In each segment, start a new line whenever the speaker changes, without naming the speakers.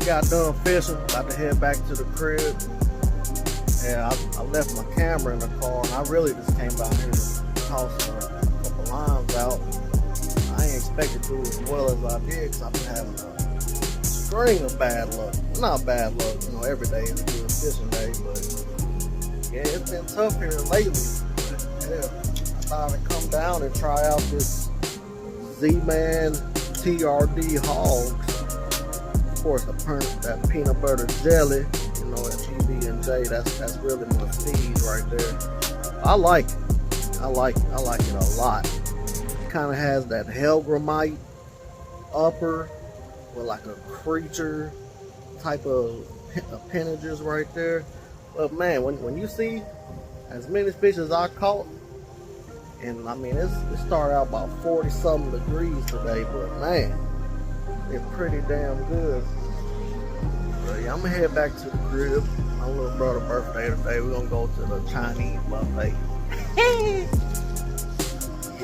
just got done fishing, about to head back to the crib. Yeah, I left my camera in the car, and I really just came down here to toss a couple lines out. I ain't expected to do as well as I did, because I've been having a string of bad luck. Well, not bad luck, you know, every day is a good fishing day, but yeah, it's been tough here lately. But yeah, I thought I'd come down and try out this Z-Man TRD HogZ. Of course, that peanut butter jelly, you know, at PB&J, that's really my feed right there. I like it. I like it a lot. It kind of has that Helgramite upper with like a creature type of appendages right there. But man, when you see as many fish as I caught, and I mean, it started out about 40-something degrees today, but man, it's pretty damn good. So yeah, I'm gonna head back to the crib. My little brother's birthday today. We're gonna go to the Chinese buffet.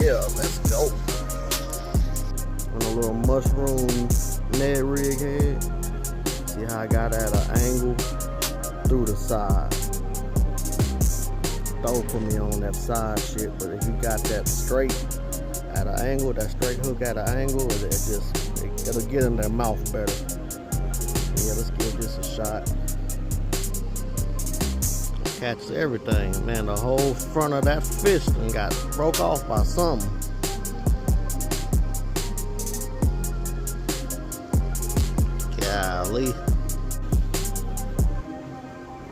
Yeah, let's go. On a little mushroom Ned rig head. See how I got at an angle through the side. Don't put me on that side shit, but if you got that straight at an angle, that straight hook at an angle, it'll get in their mouth better. Yeah, let's give this a shot. Catches everything, man. The whole front of that fish done got broke off by something. Golly.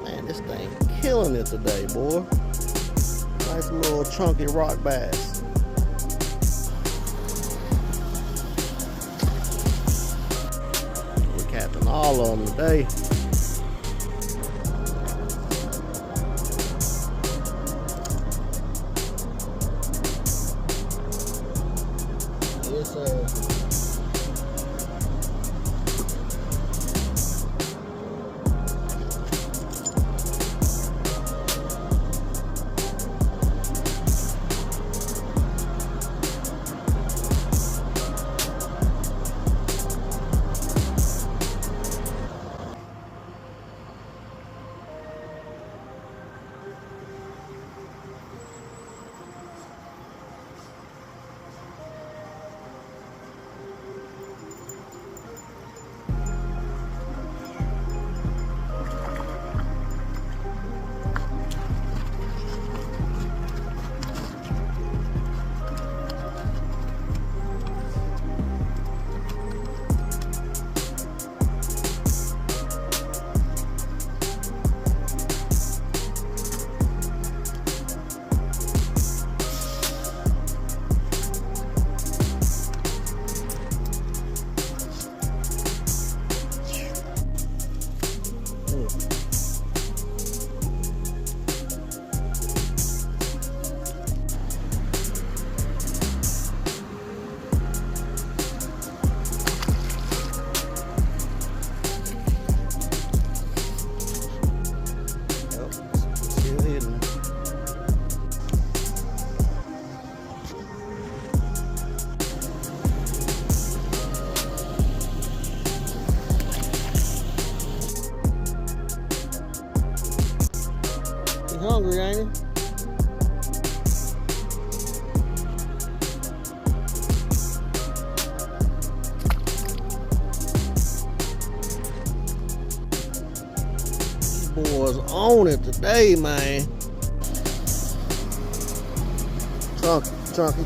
Man, this thing killing it today, boy. Nice little chunky rock bass. We're catching all of them today. Yes, sir. Hungry, ain't he? These boys on it today, man. Chunky.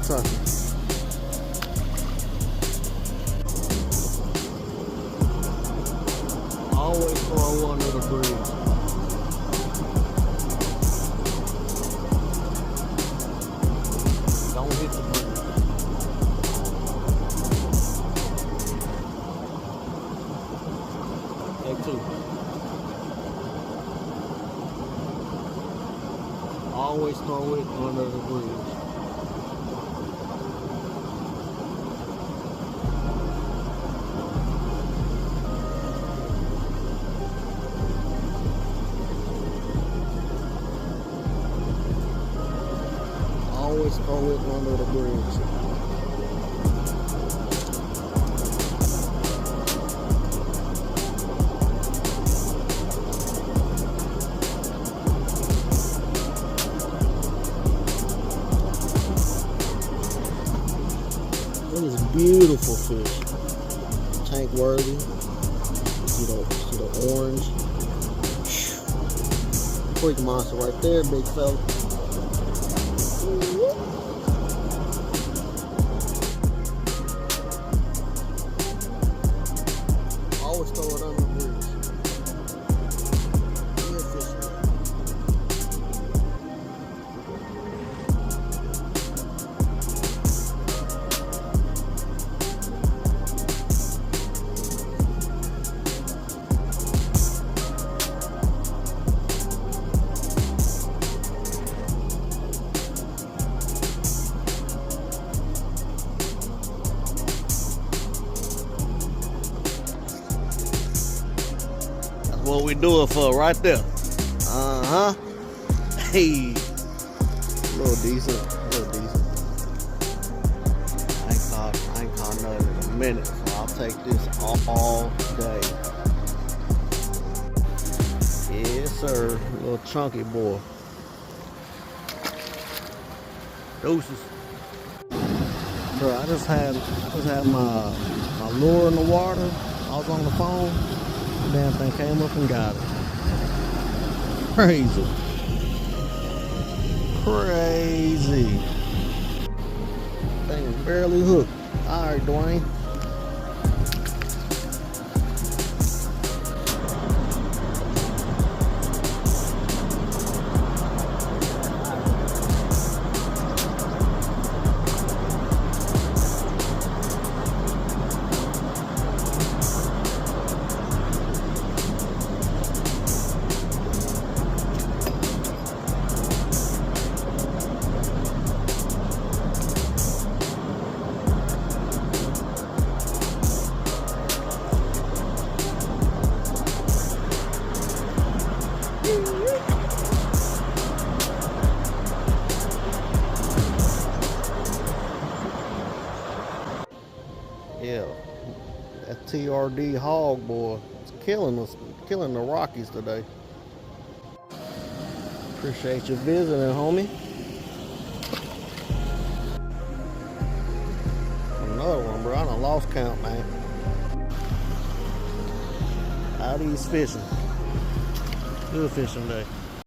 Always throw under the bridge. Always throw it under the bridge. Always throw it under the bridge. tank worthy. See the orange. Quick monster right there, big fella. Always throw it under the bridge. Real fishing. What we do it for right there. Hey, a little decent. I ain't caught nothing in a minute, so I'll take this all day. Yes, sir. Little chunky boy. Deuces. Bro, I just had my lure in the water. I was on the phone. Damn thing came up and got it. Crazy. Thing was barely hooked. Alright, Dwayne. Yeah, that TRD hog boy, it's killing us, killing the Rockies today. Appreciate you visiting, homie. Another one, bro. I done lost count, man. How these fishing? Good fishing day.